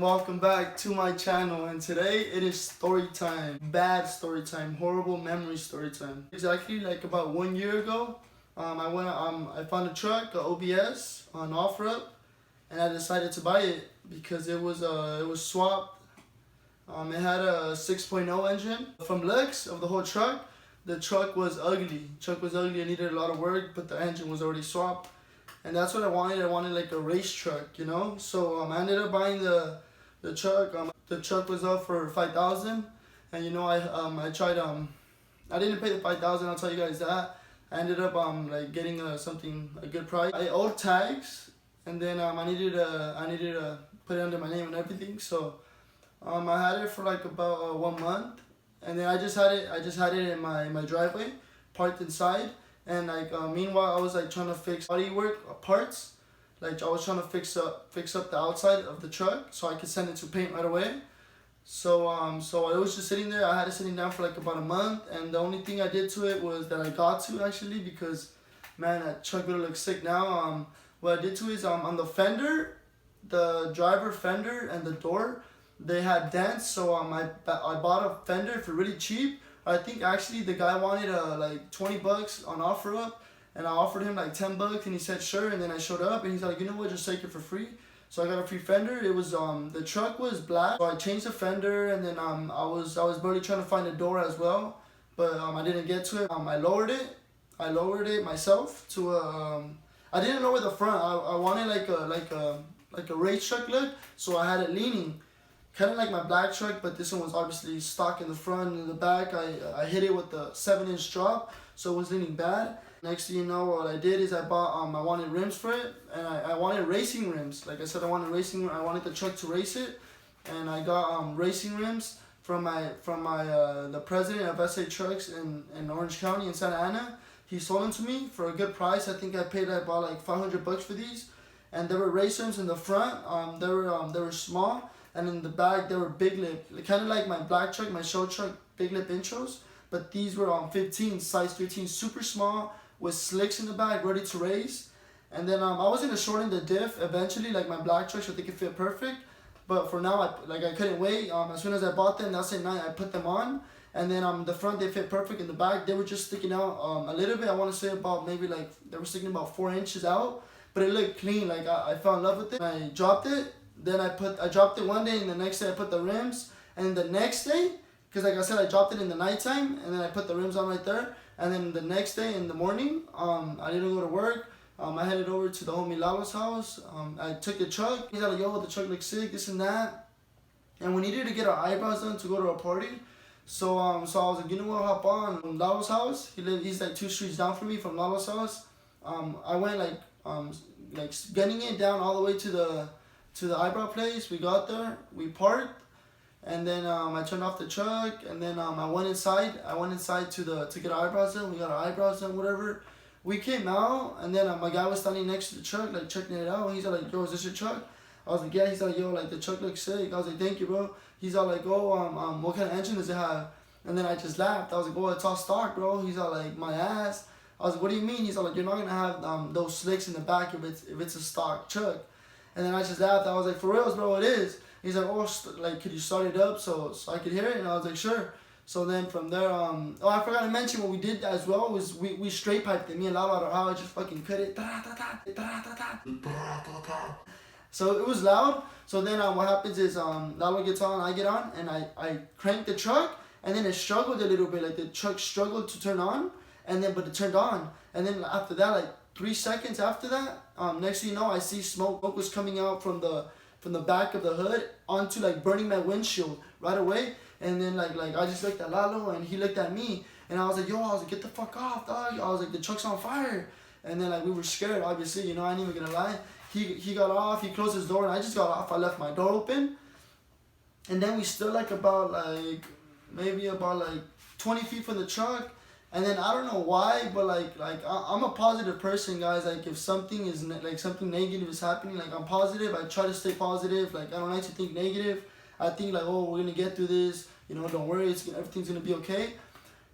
welcome back to my channel, and today it is story time. Bad story time, horrible memory story time. Exactly like about 1 year ago, I found a truck, a OBS on OfferUp, and I decided to buy it because it was swapped. It had a 6.0 engine. From looks of the whole truck, the truck was ugly. It needed a lot of work, but the engine was already swapped. And that's what I wanted. I wanted like a race truck, you know. So I ended up buying the truck. The truck was up for $5,000, and you know I tried I didn't pay the $5,000. I'll tell you guys that. I ended up like getting a good price. I owed tags, and then I needed to put it under my name and everything. So I had it for like about 1 month, and then I just had it in my driveway, parked inside. And like meanwhile, I was like trying to fix bodywork parts. Like I was trying to fix up the outside of the truck so I could send it to paint right away. So I was just sitting there. I had it sitting down for like about a month, and the only thing I did to it was that I got to actually, because man, that truck would look sick now. What I did to it is on the fender, the driver fender and the door, they had dents. So I bought a fender for really cheap. I think actually the guy wanted like $20 on OfferUp, and I offered him like $10, and he said sure. And then I showed up, and he's like, you know what, just take it for free. So I got a free fender. It was the truck was black, so I changed the fender, and then I was barely trying to find a door as well, but I didn't get to it. I lowered it myself to I didn't lower the front. I wanted like a race truck look, so I had it leaning. Kind of like my black truck, but this one was obviously stock in the front and in the back. I hit it with the 7-inch drop, so it was leaning bad. Next thing you know, what I did is I bought, I wanted rims for it, and I wanted racing rims. Like I said, I wanted the truck to race it, and I got racing rims from the president of SA Trucks in Orange County in Santa Ana. He sold them to me for a good price. I think I paid about like $500 for these, and there were race rims in the front. They were small. And in the back, they were big lip, kind of like my black truck, my show truck, big lip intros. But these were 15, size 15, super small, with slicks in the back, ready to race. And then I was gonna shorten the diff eventually, like my black truck, so they could fit perfect. But for now, I couldn't wait. As soon as I bought them, that same night I put them on. And then the front, they fit perfect. In the back, they were just sticking out a little bit. I want to say about maybe like they were sticking about 4 inches out. But it looked clean. Like I fell in love with it. I dropped it. Then I dropped it one day, and the next day I put the rims. And the next day, because like I said, I dropped it in the nighttime, and then I put the rims on right there. And then the next day in the morning, I didn't go to work. I headed over to the homie Lalo's house. I took the truck. He's like, yo, the truck looks sick, this and that. And we needed to get our eyebrows done to go to a party. So I was like, you know what, hop on Lalo's house. He's like 2 streets down from me from Lalo's house. I went like getting it down all the way to the eyebrow place. We got there, we parked, and then I turned off the truck, and then I went inside to get our eyebrows done. We got our eyebrows done, whatever. We came out, and then my guy was standing next to the truck, like checking it out. He's like, yo, is this your truck? I was like, yeah. He's like, yo, like the truck looks sick. I was like, thank you, bro. He's all like, oh, what kind of engine does it have? And then I just laughed. I was like, oh, it's all stock, bro. He's all like, my ass. I was like, what do you mean? He's all like, you're not gonna have those slicks in the back if it's a stock truck. And then I just laughed. I was like, for reals, bro, it is. He's like, oh, like, could you start it up so I could hear it? And I was like, sure. So then from there, oh, I forgot to mention what we did as well was we straight piped it. Me and Lalo, how I just fucking cut it. So it was loud. So then what happens is Lalo gets on, I get on, and I crank the truck, and then it struggled a little bit. Like the truck struggled to turn on, but it turned on. And then after that, like 3 seconds after that, next thing you know, I see smoke was coming out from the back of the hood onto like burning my windshield right away. And then like I just looked at Lalo, and he looked at me, and I was like, yo, get the fuck off, dog. I was like, the truck's on fire. And then like we were scared, obviously, you know, I ain't even gonna lie. He got off, he closed his door, and I just got off. I left my door open, and then we stood like maybe about 20 feet from the truck. And then I don't know why, but like I'm a positive person, guys. Like if something is something negative is happening, like I'm positive. I try to stay positive. Like I don't like to think negative. I think like, oh, we're gonna get through this. You know, don't worry, everything's gonna be okay.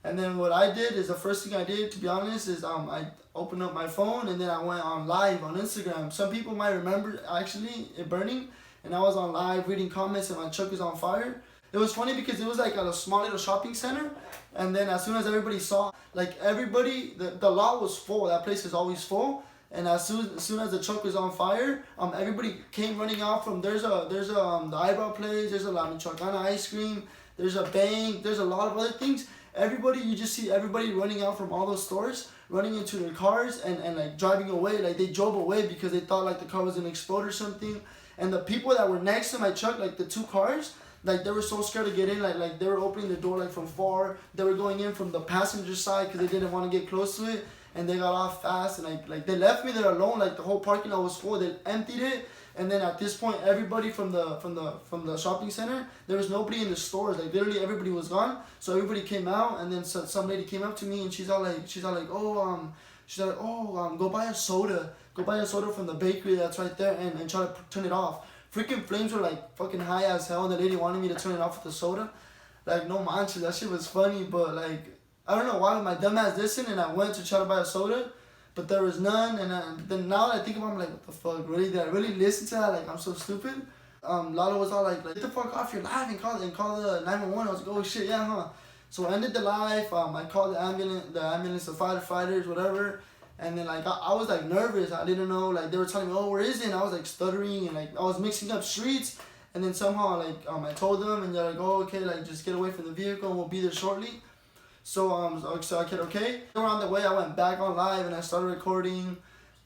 And then what I did is the first thing I did, to be honest, is I opened up my phone, and then I went on live on Instagram. Some people might remember actually it burning, and I was on live reading comments, and my truck is on fire. It was funny because it was like at a small little shopping center, and then as soon as everybody saw, like everybody, the lot was full. That place is always full. And as soon as the truck was on fire, everybody came running out from the eyebrow place. There's a La Michoacana ice cream. There's a bank. There's a lot of other things. Everybody, you just see everybody running out from all those stores, running into their cars and like driving away. Like they drove away because they thought like the car was gonna explode or something. And the people that were next to my truck, like the two cars, like they were so scared to get in. Like they were opening the door like from far. They were going in from the passenger side because they didn't want to get close to it. And they got off fast, and like they left me there alone. Like the whole parking lot was full. They emptied it, and then at this point, everybody from the shopping center, there was nobody in the stores. Like literally everybody was gone. So everybody came out, and then some lady came up to me, and she's all like, go buy a soda. Go buy a soda from the bakery that's right there, and try to turn it off. Freaking flames were like fucking high as hell, and the lady wanted me to turn it off with the soda. Like no manches, that shit was funny, but like. I don't know why my dumb ass listened, and I went to try to buy a soda, but there was none. And then now that I think about it, I'm like, what the fuck? Really? Did I really listen to that? Like, I'm so stupid. Lalo was all like, get the fuck off your live and call the 911. I was like, oh shit, yeah, huh? So I ended the live. I called the ambulance, the firefighters, whatever. And then like I was like nervous. I didn't know. Like they were telling me, oh, where is it? And I was like stuttering, and like I was mixing up streets. And then somehow like I told them, and they're like, oh, okay, like just get away from the vehicle, and we'll be there shortly. So I said, okay. On the way, I went back on live and I started recording,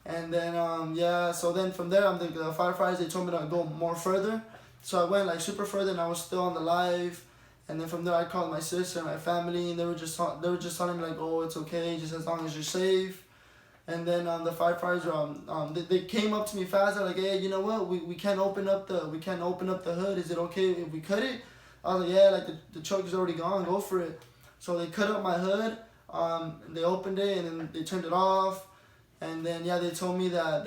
and then yeah. So then from there, the firefighters, they told me to go more further. So I went like super further, and I was still on the live. And then from there, I called my sister and my family, and they were just telling me like, oh, it's okay, just as long as you're safe. And then the firefighters they came up to me fast. They're like, hey, you know what? We can't open up the hood. Is it okay if we cut it? I was like, yeah, like the truck is already gone. Go for it. So they cut up my hood, they opened it, and then they turned it off, and then yeah, they told me that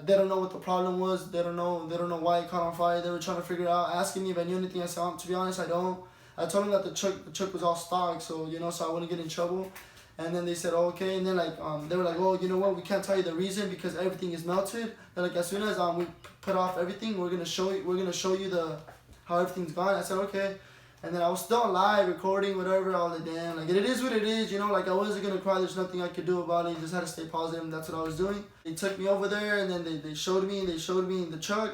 they don't know what the problem was. They don't know why it caught on fire. They were trying to figure it out, asking me if I knew anything. I said, to be honest, I don't. I told them that the truck was all stock, so so I wouldn't get in trouble. And then they said, oh, okay, and then like they were like, oh, you know what? We can't tell you the reason because everything is melted. They're like, as soon as we put off everything, we're gonna show you how everything's gone. I said, okay. And then I was still live recording, whatever, all the damn. Like, it is what it is, like, I wasn't going to cry. There's nothing I could do about it. You just had to stay positive, and that's what I was doing. They took me over there, and then they showed me in the truck.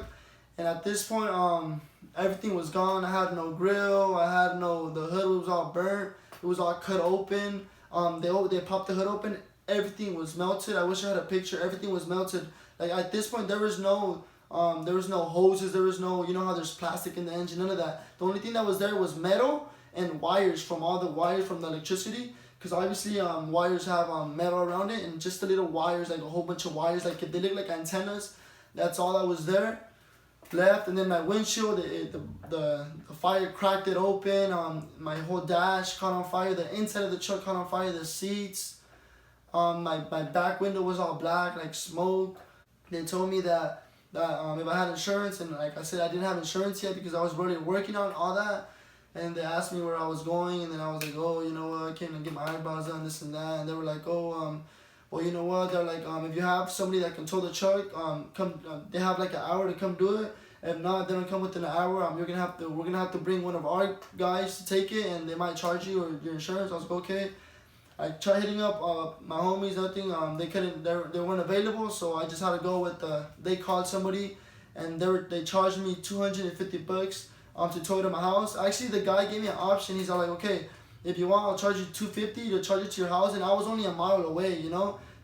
And at this point, everything was gone. I had no grill. The hood was all burnt. It was all cut open. They popped the hood open. Everything was melted. I wish I had a picture. Everything was melted. Like, at this point, there was no hoses, there was no, how there's plastic in the engine, none of that. The only thing that was there was metal and wires from the electricity, because obviously wires have metal around it, and just the little wires, like a whole bunch of wires, like they look like antennas. That's all that was there left. And then my windshield, the fire cracked it open. My whole dash caught on fire. The inside of the truck caught on fire. The seats. My back window was all black, like smoke. They told me that if I had insurance, and like I said, I didn't have insurance yet because I was really working on all that. And they asked me where I was going, and then I was like, oh, you know what, I came to get my eyebrows done, this and that. And they were like, oh, well, you know what, they're like, if you have somebody that can tow the truck, they have like an hour to come do it. If not, they don't come within an hour, we're gonna have to bring one of our guys to take it, and they might charge you or your insurance. I was like, okay. I tried hitting up my homies, nothing. They weren't available, so I just had to go with they called somebody, and they charged me $250 to tow it to my house. Actually, the guy gave me an option. He's all like, okay, if you want, I'll charge you $250 to charge it to your house, and I was only a mile away,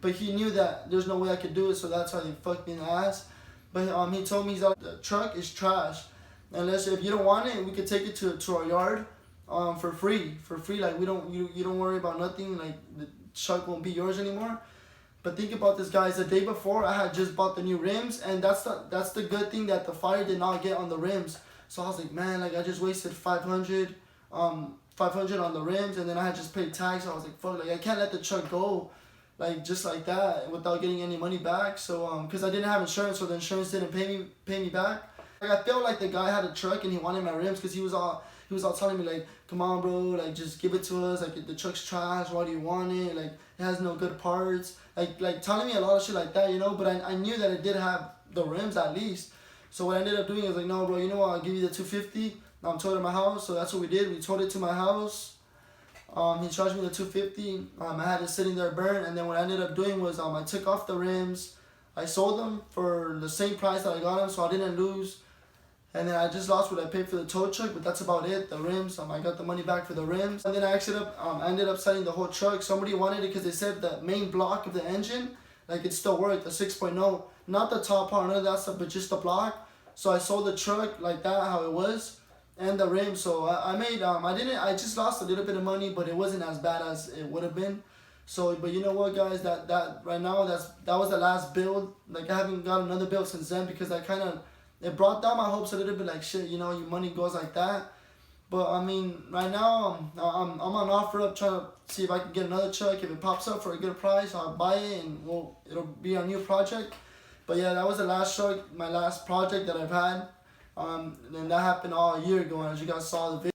But he knew that there's no way I could do it, so that's how they fucked me in the ass. But he told me, he's like, the truck is trash. Unless if you don't want it, we could take it to our yard. For free, like you don't worry about nothing, like the truck won't be yours anymore. But think about this, guys. The day before, I had just bought the new rims, and that's the good thing that the fire did not get on the rims. So I was like, man, like I just wasted $500 on the rims, and then I had just paid tax. So I was like, fuck, like I can't let the truck go, like just like that without getting any money back. So because I didn't have insurance, so the insurance didn't pay me back. Like I felt like the guy had a truck and he wanted my rims because he was all telling me like, come on, bro, like just give it to us, like the truck's trash, why do you want it, like it has no good parts, like telling me a lot of shit like that, But I knew that it did have the rims at least. So what I ended up doing is like, no, bro, you know what? I'll give you the $250. Now I'm towing it to my house. So that's what we did. We towed it to my house. He charged me the $250. I had it sitting there burnt, and then what I ended up doing was I took off the rims. I sold them for the same price that I got them, so I didn't lose. And then I just lost what I paid for the tow truck, but that's about it. The rims, I got the money back for the rims. And then I ended up selling the whole truck. Somebody wanted it because they said the main block of the engine, like it still worked, the 6.0. Not the top part, none of that stuff, but just the block. So I sold the truck like that, how it was, and the rims. So I made, I just lost a little bit of money, but it wasn't as bad as it would have been. So, but you know what, guys, that right now, that was the last build. Like, I haven't got another build since then because it brought down my hopes a little bit. Like, shit, you know, your money goes like that. But I mean, right now I'm on offer up, trying to see if I can get another truck. If it pops up for a good price, I'll buy it, and it'll be a new project. But yeah, that was the last truck, my last project that I've had. And that happened all a year ago, as you guys saw the video.